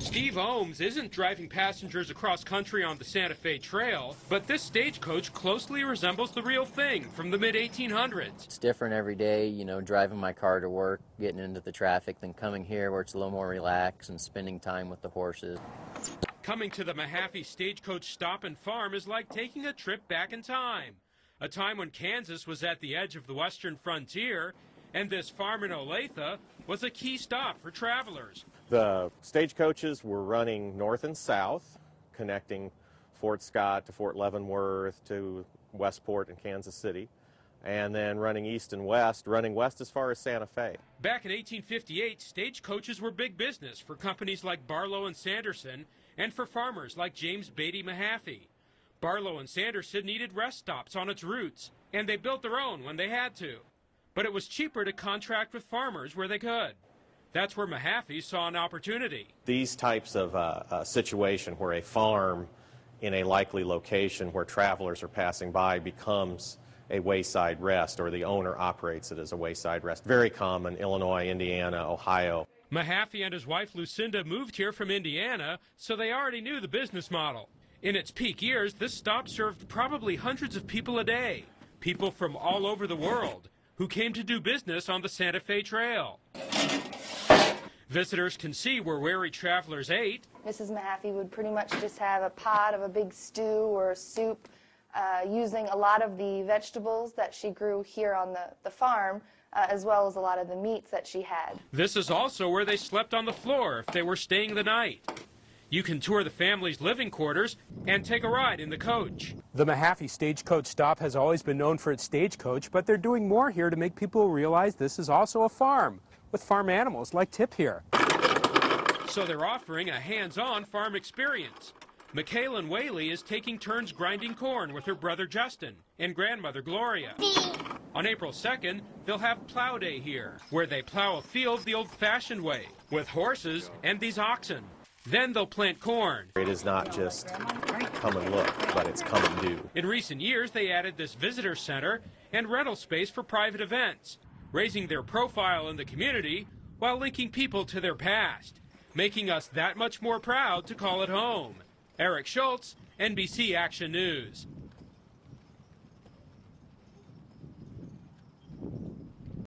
Steve Ohms isn't driving passengers across country on the Santa Fe Trail, but this stagecoach closely resembles the real thing from the mid-1800s. It's different every day, driving my car to work, getting into the traffic, than coming here where it's a little more relaxed and spending time with the horses. Coming to the Mahaffie Stagecoach Stop and Farm is like taking a trip back in time, a time when Kansas was at the edge of the western frontier, and this farm in Olathe was a key stop for travelers. The stagecoaches were running north and south, connecting Fort Scott to Fort Leavenworth to Westport and Kansas City, and then running east and west, running west as far as Santa Fe. Back in 1858, stagecoaches were big business for companies like Barlow and Sanderson and for farmers like James Beatty Mahaffie. Barlow and Sanderson needed rest stops on its routes, and they built their own when they had to. But it was cheaper to contract with farmers where they could. That's where Mahaffie saw an opportunity. These types of situation where a farm in a likely location where travelers are passing by becomes a wayside rest, or the owner operates it as a wayside rest. Very common, Illinois, Indiana, Ohio. Mahaffie and his wife Lucinda moved here from Indiana, so they already knew the business model. In its peak years, this stop served probably hundreds of people a day, people from all over the world, who came to do business on the Santa Fe Trail. Visitors can see where wary travelers ate. Mrs. Mahaffie would pretty much just have a pot of a big stew or a soup, using a lot of the vegetables that she grew here on the farm, as well as a lot of the meats that she had. This is also where they slept on the floor if they were staying the night. You can tour the family's living quarters and take a ride in the coach. The Mahaffie Stagecoach Stop has always been known for its stagecoach, but they're doing more here to make people realize this is also a farm, with farm animals like Tip here. So they're offering a hands-on farm experience. Michaela Whaley is taking turns grinding corn with her brother Justin and grandmother Gloria. On April 2nd, they'll have plow day here, where they plow a field the old-fashioned way, with horses and these oxen. Then they'll plant corn. It is not just come and look, but it's come and do. In recent years, they added this visitor center and rental space for private events, raising their profile in the community while linking people to their past, making us that much more proud to call it home. Eric Schultz, NBC Action News.